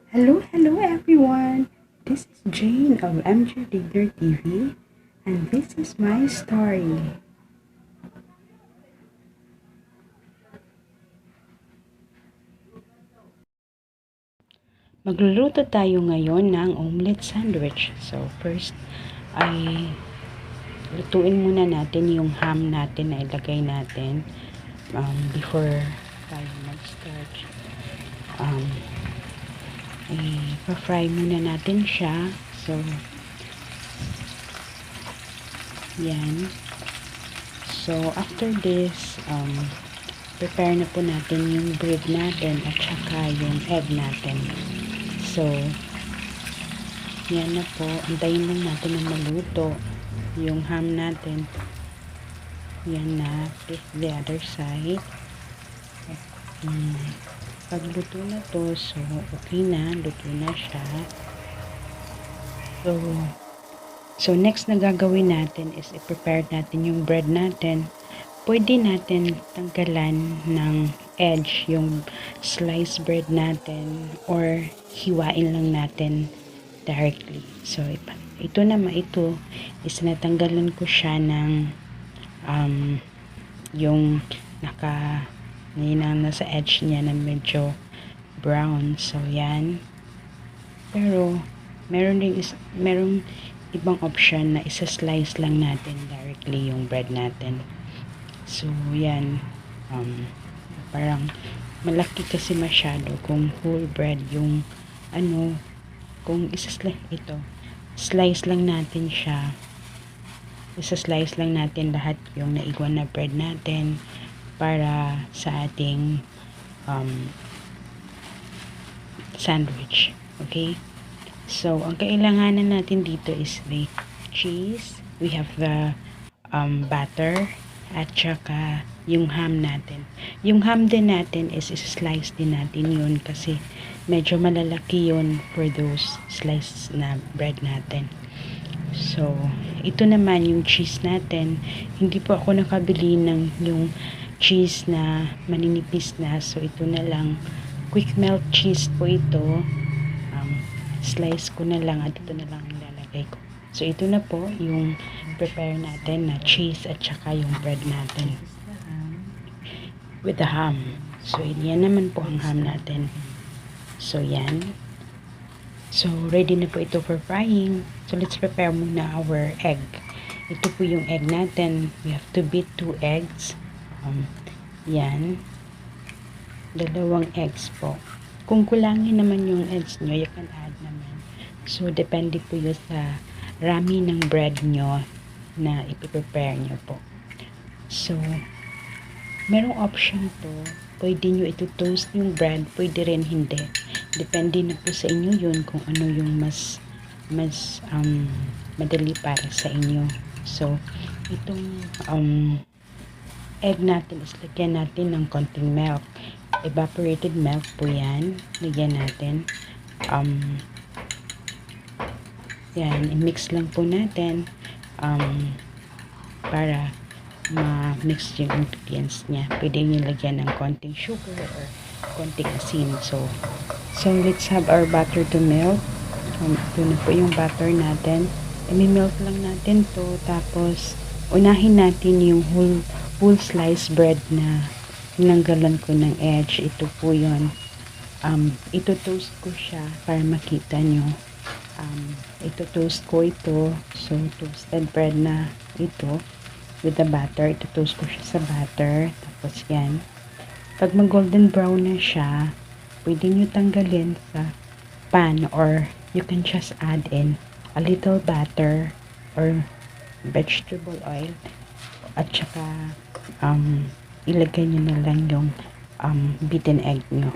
Hello everyone. This is Jane of MJ Leader TV, and this is my story. Magluluto tayo ngayon ng omelette sandwich. So first ay lutuin muna natin yung ham natin na ilagay natin before tayo mag-start. Um, I-fry muna natin siya. So yan. So after this, prepare na po natin yung bread natin at saka yung egg natin. So, yan na po. Antayin lang natin na maluto yung ham natin. Yan na. Flip the other side. Pag luto na to, so okay na. Luto na siya. So next na gagawin natin is i-prepare natin yung bread natin. Pwede natin tanggalan ng edge yung sliced bread natin or hiwain lang natin directly. So ito is natanggalan ko siya ng yung nasa edge niya na medyo brown. So yan. Pero merong ibang option na isa-slice lang natin directly yung bread natin. So yan, parang malaki kasi masyado kung whole bread yung kung slice lang natin siya, isa-slice lang natin lahat yung naigwan na bread natin para sa ating sandwich. Okay, so ang kailanganan natin dito is the cheese, we have the butter, at saka yung ham natin. Yung ham din natin is slice din natin yun kasi medyo malalaki yun for those slices na bread natin. So ito naman yung cheese natin. Hindi po ako nakabili ng yung cheese na maninipis na, so ito na lang, quick melt cheese po ito. Slice ko na lang at ito na lang ilalagay ko. So ito na po yung prepare natin na cheese at saka yung bread natin with the ham. So yan naman po ang ham natin. So yan. So ready na po ito for frying. So let's prepare muna our egg. Ito po yung egg natin. We have to beat 2 eggs. Yan. 2 eggs po. Kung kulangin naman yung eggs nyo, you can add naman. So depende po yun sa rami ng bread nyo na ipiprepare nyo po. So merong option to, pwede nyo ito toast yung bread, pwede rin hindi. Depende na po sa inyo yun kung ano yung mas madali para sa inyo. So itong egg natin is lagyan natin ng konting milk, evaporated milk po yan, lagyan natin. Yan, i-mix lang po natin para ma-mix yung ingredients niya. Pwede nyo lagyan ng konting sugar or konting asin. So let's have our butter to melt. Ito na po yung butter natin. I-melt lang natin to, tapos unahin natin yung whole slice bread na tinanggalan ko ng edge. Ito po yun. Ito toast ko siya para makita nyo. Ito toast ko ito. So toasted bread na ito with the butter. Ito toast ko siya sa butter. Tapos yan. Pag mag golden brown na siya, pwede nyo tanggalin sa pan or you can just add in a little butter or vegetable oil at saka ilagay nyo na lang yung beaten egg nyo.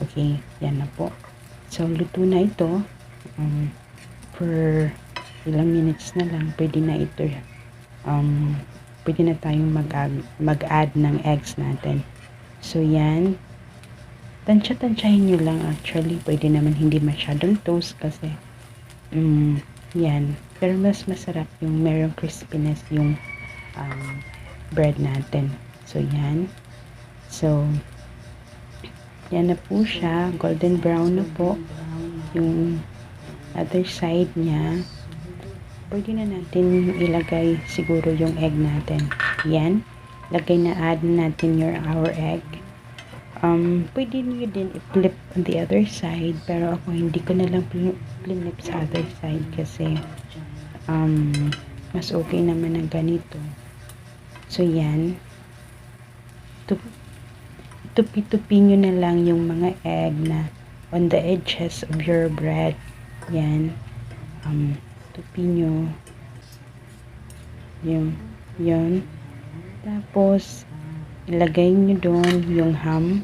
Okay, yan na po. So luto na ito. For ilang minutes na lang, pwede na ito. Pwede na tayong mag-add ng eggs natin. So yan, tansya-tansyahin nyo lang. Actually, pwede naman hindi masyadong toast kasi yan. Pero mas masarap yung merong crispiness yung bread natin. So yan. So yan na po siya, golden brown na po. yung other side niya, pwede na natin ilagay siguro yung egg natin. Yan. Add natin our egg. Pwede nyo din i-flip on the other side, pero ako hindi ko na lang flip sa other side kasi mas okay naman ang ganito. So yan, tupi-tupi nyo na lang yung mga egg na on the edges of your bread. Yan, tupi nyo yun. Tapos ilagay nyo doon yung ham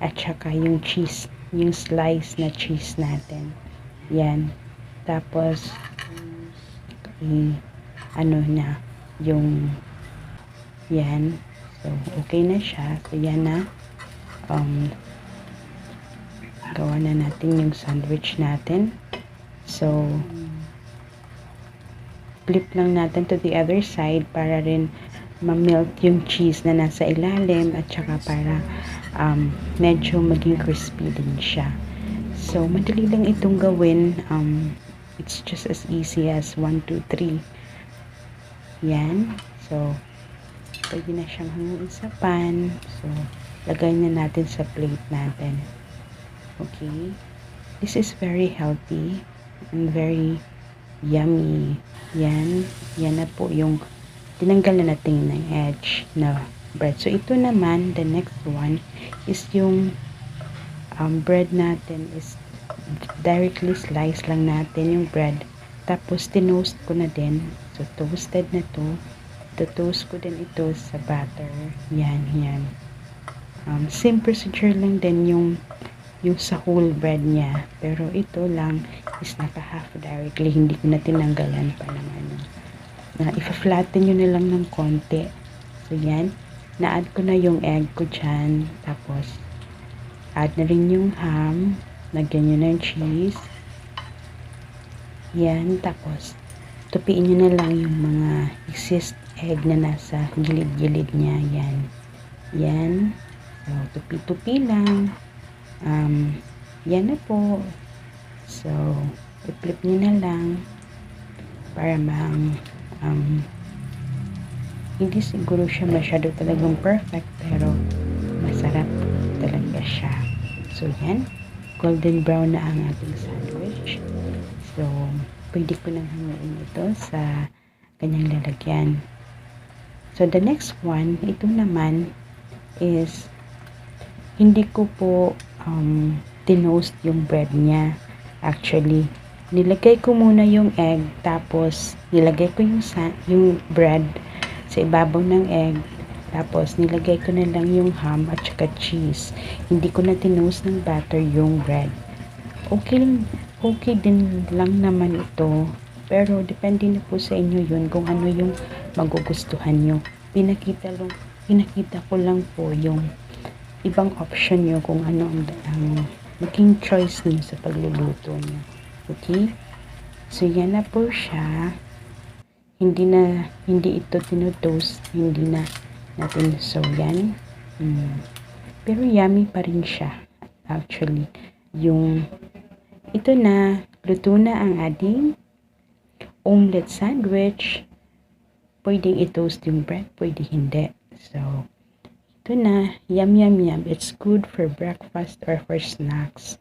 at saka yung cheese, yung slice na cheese natin. Yan. Tapos ano na yung yan. So okay na siya. So yan na. Gawa na natin yung sandwich natin. So flip lang natin to the other side para rin ma-melt yung cheese na nasa ilalim at saka para medyo maging crispy din siya. So madali lang itong gawin. It's just as easy as 1, 2, 3. Yan. So pwede na siyang hanguin sa pan. So lagay na natin sa plate natin. Okay. This is very healthy and very yummy. Yan. Yan na po yung tinanggal na natin ng edge na bread. So, ito naman, the next one is yung bread natin is directly slice lang natin yung bread. Tapos, tinoast ko na din. So, toasted na to. Toast ko din ito sa butter. Yan, yan. Same procedure lang din yung sa whole bread niya. Pero ito lang is naka-half directly. Hindi ko na tinanggalan pa ng ano. Ifa-flatten nyo na lang ng konti. So, yan. Na-add ko na yung egg ko dyan. Tapos, add na rin yung ham. Lagyan nyo ng cheese. Yan. Tapos, tupiin nyo na lang yung mga excess egg na nasa gilid-gilid niya. Yan. Yan. So, tupi-tupi lang. Yan na po. So, i-flip nyo na lang para hindi siguro siya masyado talagang perfect pero masarap talaga siya. So yan, golden brown na ang ating sandwich. So pwede ko nang hanguin ito sa kanyang lalagyan. So the next one, ito naman is hindi ko po tinoast yung bread niya. Actually, nilagay ko muna yung egg, tapos nilagay ko yung bread sa ibabaw ng egg, tapos nilagay ko na lang yung ham at saka cheese. Hindi ko na tinoast ng butter yung bread. Okay din lang naman ito, pero depende na po sa inyo yun kung ano yung magugustuhan nyo. Pinakita ko lang po yung ibang option nyo kung ano ang maging choice nyo sa pagluluto nyo. Okay? So, yan na po siya. Hindi ito tinutoast. Hindi na natin. So, yan. Pero yummy pa rin siya. Actually, ito na. Luto na ang ating omelette sandwich. Pwedeng i-toast yung bread. Pwede hindi. So, ito na. Yum, yum, yum. It's good for breakfast or for snacks.